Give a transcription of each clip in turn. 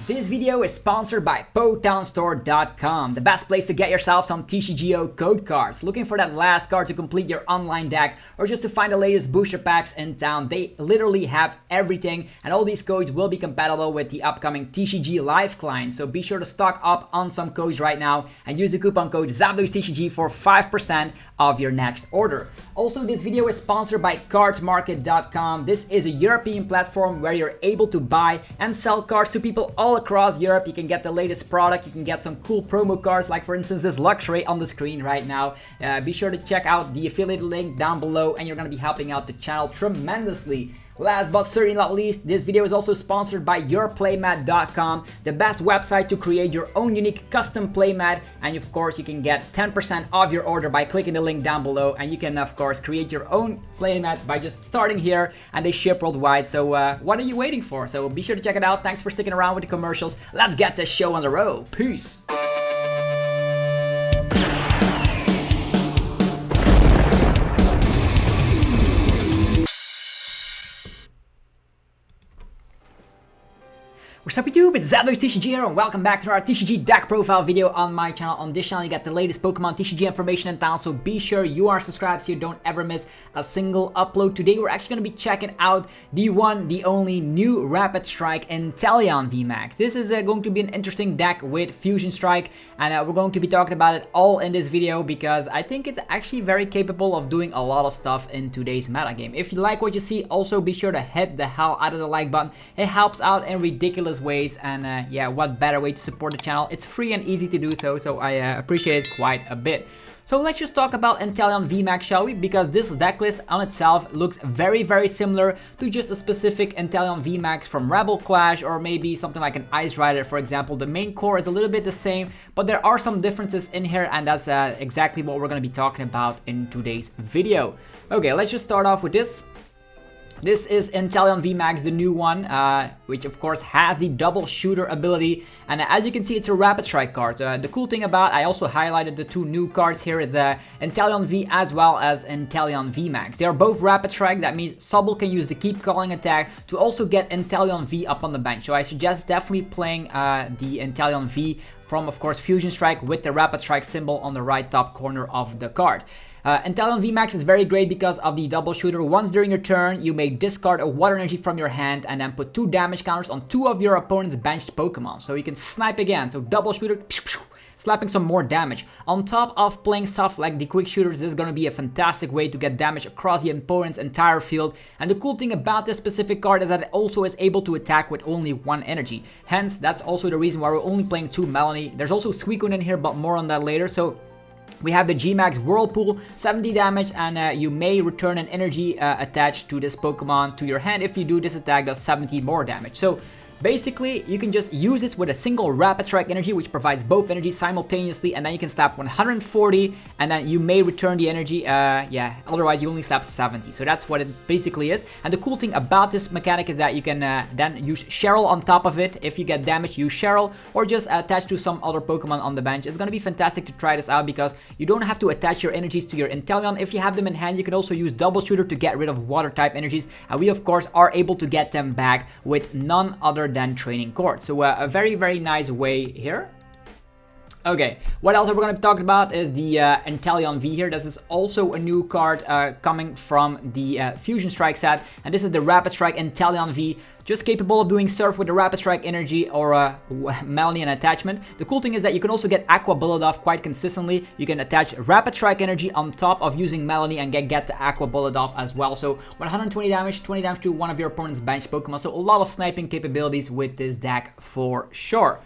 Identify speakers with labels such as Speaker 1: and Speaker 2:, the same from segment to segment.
Speaker 1: This video is sponsored by PotownStore.com, the best place to get yourself some TCGO code cards. Looking for that last card to complete your online deck or just to find the latest booster packs in town, they literally have everything, and all these codes will be compatible with the upcoming TCG Live client. So be sure to stock up on some codes right now and use the coupon code ZapDogsTCG for 5% of your next order. Also, this video is sponsored by cardsmarket.com. This is a European platform where you're able to buy and sell cards to people all across Europe. You can get the latest product, you can get some cool promo cards, like for instance this luxury on the screen right now. Be sure to check out the affiliate link down below, and you're going to be helping out the channel tremendously. Last but certainly not least, this video is also sponsored by yourplaymat.com, the best website to create your own unique custom playmat. And of course, you can get 10% off your order by clicking the link down below. And you can, of course, create your own playmat by just starting here, and they ship worldwide. So what are you waiting for? So be sure to check it out. Thanks for sticking around with the commercials. Let's get this show on the road. Peace. What's up YouTube, it's ZapDogsTCG here, and welcome back to our TCG deck profile video on my channel. On this channel you get the latest Pokemon TCG information in town, so be sure you are subscribed so you don't ever miss a single upload. Today we're actually going to be checking out the one, the only new Rapid Strike Inteleon VMAX. This is going to be an interesting deck with Fusion Strike, and we're going to be talking about it all in this video because I think it's actually very capable of doing a lot of stuff in today's meta game. If you like what you see, also be sure to hit the hell out of the like button. It helps out in ridiculous ways, and yeah, what better way to support the channel? It's free and easy to do so I appreciate it quite a bit. So let's just talk about Inteleon VMAX, shall we? Because this deck list on itself looks very similar to just a specific Inteleon VMAX from Rebel Clash, or maybe something like an Ice Rider, for example. The main core is a little bit the same, but there are some differences in here, and that's exactly what we're going to be talking about in today's video. Okay, let's just start off with this. This is Inteleon VMAX, the new one, which of course has the double shooter ability, and as you can see, it's a Rapid Strike card. The cool thing about, I also highlighted the two new cards here, is Inteleon V as well as Inteleon VMAX. They are both Rapid Strike. That means Sobble can use the Keep Calling attack to also get Inteleon V up on the bench. So I suggest definitely playing the Inteleon V from, of course, Fusion Strike with the Rapid Strike symbol on the right top corner of the card. Inteleon VMAX is very great because of the double shooter. Once during your turn, you may discard a water energy from your hand and then put 2 damage counters on 2 of your opponent's benched Pokemon. So you can snipe again. So double shooter, slapping some more damage. On top of playing stuff like the quick shooters, this is going to be a fantastic way to get damage across the opponent's entire field. And the cool thing about this specific card is that it also is able to attack with only 1 energy. Hence, that's also the reason why we're only playing 2 Melanie. There's also Suicune in here, but more on that later. So we have the Gmax Whirlpool, 70 damage, and you may return an energy attached to this Pokemon to your hand. If you do, this attack does 70 more damage. So basically, you can just use this with a single Rapid Strike energy, which provides both energies simultaneously, and then you can slap 140, and then you may return the energy, yeah, otherwise you only slap 70. So that's what it basically is. And the cool thing about this mechanic is that you can then use Cheryl on top of it. If you get damaged, use Cheryl, or just attach to some other Pokemon on the bench. It's going to be fantastic to try this out because you don't have to attach your energies to your Inteleon. If you have them in hand, you can also use Double Shooter to get rid of water type energies, and we of course are able to get them back with none other than training cord. So a very nice way here. Okay, what else are we going to be talking about is the Inteleon V here. This is also a new card coming from the Fusion Strike set, and this is the Rapid Strike Inteleon V, just capable of doing Surf with the Rapid Strike energy or Melanie and attachment. The cool thing is that you can also get Aqua Bullet off quite consistently. You can attach Rapid Strike energy on top of using Melanie and get the Aqua Bullet off as well. So 120 damage, 20 damage to one of your opponent's bench Pokemon. So a lot of sniping capabilities with this deck for sure.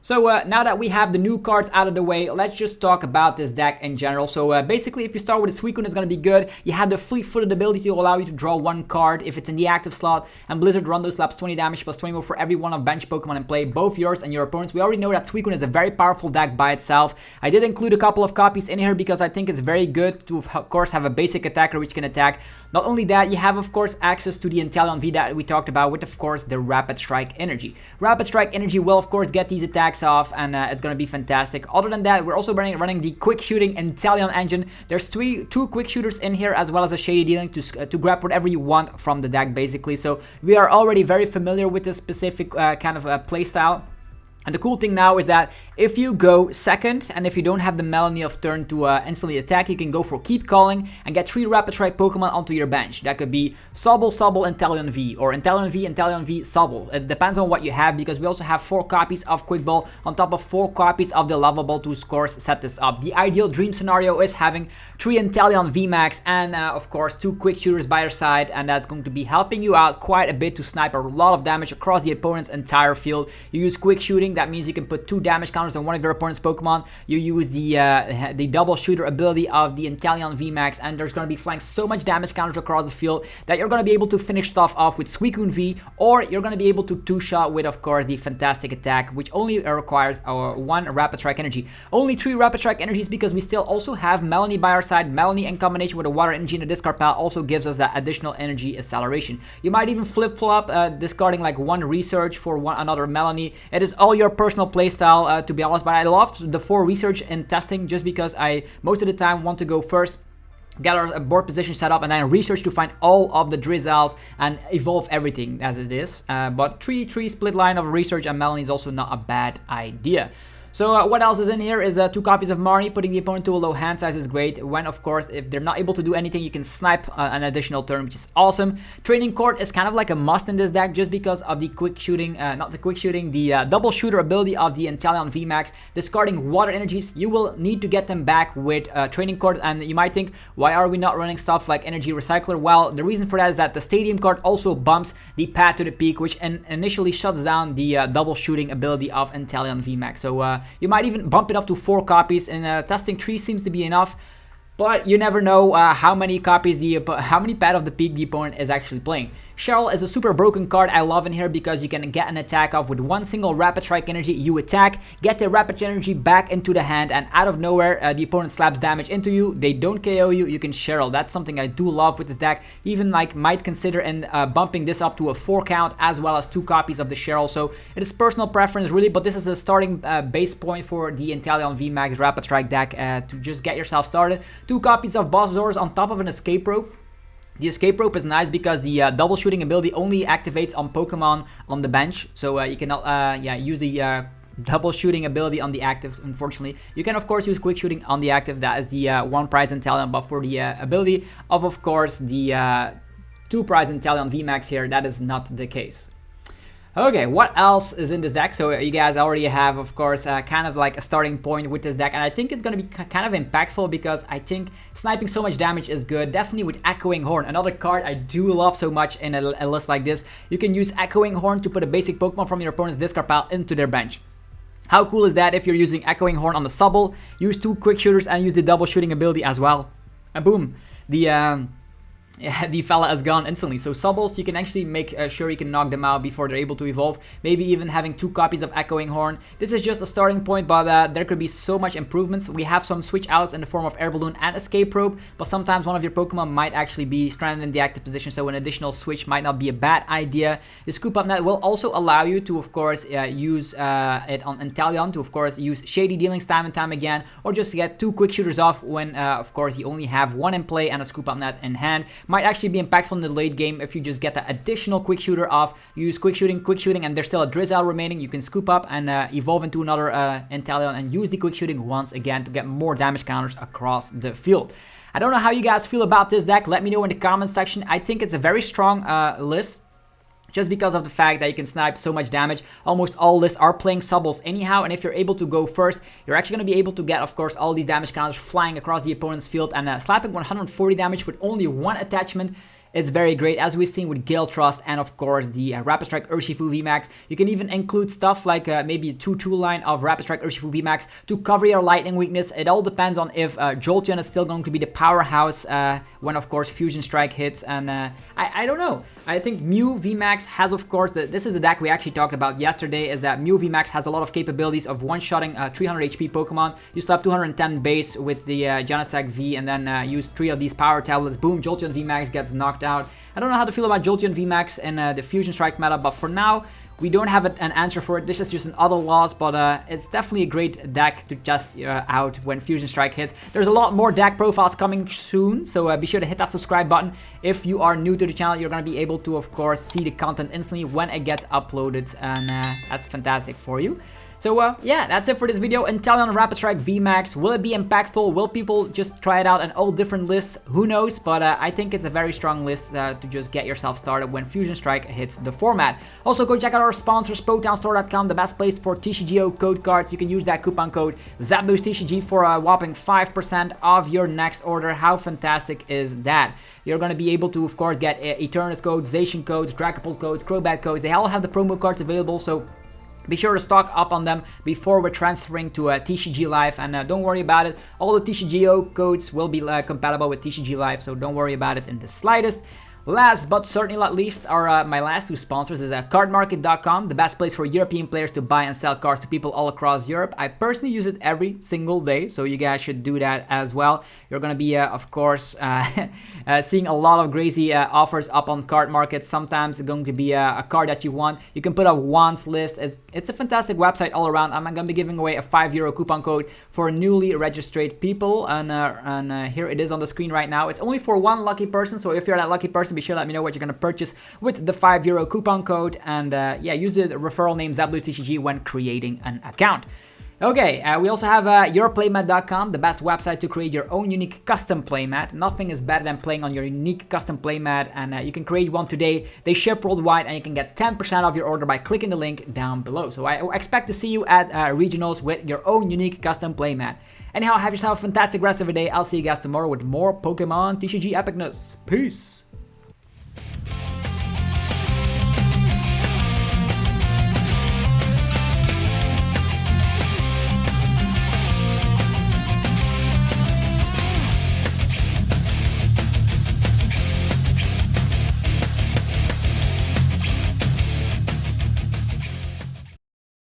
Speaker 1: So now that we have the new cards out of the way, let's just talk about this deck in general. So basically, if you start with a Suicune, it's going to be good. You have the fleet-footed ability to allow you to draw 1 card if it's in the active slot, and Blizzard Rondo slaps 20 damage plus 20 more for every one of bench Pokemon in play, both yours and your opponents. We already know that Suicune is a very powerful deck by itself. I did include a couple of copies in here because I think it's very good to, of course, have a basic attacker which can attack. Not only that, you have, of course, access to the Inteleon V that we talked about with, of course, the Rapid Strike energy. Rapid Strike energy will, of course, get these attacks off, and it's going to be fantastic. Other than that, we're also running the Quick Shooting Inteleon engine. There's two Quick Shooters in here, as well as a Shady Dealing to grab whatever you want from the deck, basically. So we are already very familiar with this specific kind of playstyle. And the cool thing now is that if you go second and if you don't have the Melanie of turn to instantly attack, you can go for Keep Calling and get 3 Rapid Strike Pokemon onto your bench. That could be Sobble, Inteleon V, or Inteleon V, Sobble. It depends on what you have, because we also have 4 copies of Quick Ball on top of 4 copies of the Lava Ball to, of course, set this up. The ideal dream scenario is having 3 Inteleon VMAX and, of course, 2 Quick Shooters by your side, and that's going to be helping you out quite a bit to snipe a lot of damage across the opponent's entire field. You use Quick Shooting. That means you can put 2 damage counters on one of your opponent's Pokemon. You use the double shooter ability of the Inteleon VMAX, and there's going to be flying so much damage counters across the field that you're going to be able to finish stuff off with Suicune V, or you're going to be able to 2-shot with, of course, the Fantastic Attack, which only requires 1 Rapid Strike Energy. Only 3 Rapid Strike Energies, because we still also have Melanie by our side. Melanie in combination with a Water Energy in the discard pile also gives us that additional energy acceleration. You might even flip-flop, discarding like 1 Research for another Melanie. It is all your personal playstyle, to be honest, but I loved the 4 Research in testing just because I most of the time want to go first, get our board position set up, and then research to find all of the Drizzles and evolve everything as it is. But 3 split line of Research and Melanie is also not a bad idea. So what else is in here is 2 copies of Marnie. Putting the opponent to a low hand size is great. When, of course, if they're not able to do anything, you can snipe an additional turn, which is awesome. Training Court is kind of like a must in this deck just because of the quick shooting, the double shooter ability of the Inteleon VMAX. Discarding water energies, you will need to get them back with Training Court. And you might think, why are we not running stuff like Energy Recycler? Well, the reason for that is that the Stadium card also bumps the Path to the Peak, which initially shuts down the double shooting ability of Inteleon VMAX. So you might even bump it up to 4 copies, and testing 3 seems to be enough. But you never know how many copies how many Path of the Peak the opponent is actually playing. Cheryl is a super broken card I love in here because you can get an attack off with 1 single Rapid Strike Energy. You attack, get the Rapid Energy back into the hand, and out of nowhere the opponent slaps damage into you. They don't KO you. You can Cheryl. That's something I do love with this deck. Even like might consider bumping this up to a 4 count as well as 2 copies of the Cheryl. So it is personal preference really, but this is a starting base point for the Inteleon VMAX Rapid Strike deck to just get yourself started. 2 copies of Boss Zors on top of an Escape Rope. The Escape Rope is nice because the double shooting ability only activates on Pokemon on the bench. So you cannot use the double shooting ability on the active, unfortunately. You can, of course, use quick shooting on the active. That is the 1 prize Inteleon, but for the ability of course, the 2 prize Inteleon VMAX here, that is not the case. Okay, what else is in this deck? So you guys already have, of course, kind of like a starting point with this deck, and I think it's going to be kind of impactful because I think sniping so much damage is good. Definitely with Echoing Horn, another card I do love so much in a list like this. You can use Echoing Horn to put a basic Pokemon from your opponent's discard pile into their bench. How cool is that if you're using Echoing Horn on the Sobble, use 2 quick shooters and use the double shooting ability as well, and boom, the fella is gone instantly. So Sobbles, you can actually make sure you can knock them out before they're able to evolve. Maybe even having 2 copies of Echoing Horn. This is just a starting point, but there could be so much improvements. We have some switch outs in the form of Air Balloon and Escape Rope, but sometimes one of your Pokemon might actually be stranded in the active position, so an additional switch might not be a bad idea. The Scoop Up Net will also allow you to, of course, use it on Inteleon to, of course, use Shady Dealings time and time again, or just get 2 quick shooters off when, of course, you only have 1 in play and a Scoop Up Net in hand. Might actually be impactful in the late game if you just get that additional quick shooter off. You use quick shooting, and there's still a Drizzle remaining. You can scoop up and evolve into another Inteleon and use the quick shooting once again to get more damage counters across the field. I don't know how you guys feel about this deck. Let me know in the comments section. I think it's a very strong list, just because of the fact that you can snipe so much damage. Almost all lists are playing Sobbles anyhow, and if you're able to go first, you're actually going to be able to get, of course, all these damage counters flying across the opponent's field, and slapping 140 damage with only 1 attachment. It's very great, as we've seen with Gale Trust and, of course, the Rapid Strike Urshifu VMAX. You can even include stuff like maybe a 2-2 line of Rapid Strike Urshifu VMAX to cover your lightning weakness. It all depends on if Jolteon is still going to be the powerhouse when, of course, Fusion Strike hits. And I don't know. I think Mew VMAX has, of course, this is the deck we actually talked about yesterday, is that Mew VMAX has a lot of capabilities of one-shotting 300 HP Pokemon. You still have 210 base with the Genesect V, and then use 3 of these power tablets. Boom, Jolteon VMAX gets knocked out. I don't know how to feel about Jolteon VMAX and the Fusion Strike meta, but for now, we don't have an answer for it. This is just an other loss, but it's definitely a great deck to test out when Fusion Strike hits. There's a lot more deck profiles coming soon, so be sure to hit that subscribe button. If you are new to the channel, you're going to be able to, of course, see the content instantly when it gets uploaded, and that's fantastic for you. So yeah, that's it for this video. Inteleon Rapid Strike VMAX. Will it be impactful? Will people just try it out on all different lists? Who knows? But I think it's a very strong list to just get yourself started when Fusion Strike hits the format. Also, go check out our sponsors, PokemonStore.com, the best place for TCGO code cards. You can use that coupon code ZapBoostTCG for a whopping 5% off your next order. How fantastic is that? You're going to be able to, of course, get Eternus codes, Zacian codes, Dragapult codes, Crobat codes. They all have the promo cards available, so be sure to stock up on them before we're transferring to TCG Live, and don't worry about it. All the TCGO codes will be compatible with TCG Live, so don't worry about it in the slightest. Last but certainly not least are my last two sponsors is cardmarket.com, the best place for European players to buy and sell cards to people all across Europe. I personally use it every single day, so you guys should do that as well. You're going to be, of course, seeing a lot of crazy offers up on Card Market. Sometimes it's going to be a card that you want. You can put a wants list. It's a fantastic website all around. I'm going to be giving away a €5 coupon code for newly registered people, and here it is on the screen right now. It's only for one lucky person, so if you're that lucky person, be sure to let me know what you're going to purchase with the €5 coupon code, and yeah, use the referral name ZapBoostTCG when creating an account. Okay, we also have yourplaymat.com, the best website to create your own unique custom playmat. Nothing is better than playing on your unique custom playmat, and you can create one today. They ship worldwide, and you can get 10% off your order by clicking the link down below. So I expect to see you at regionals with your own unique custom playmat. Anyhow, have yourself a fantastic rest of the day. I'll see you guys tomorrow with more Pokemon TCG epicness. Peace!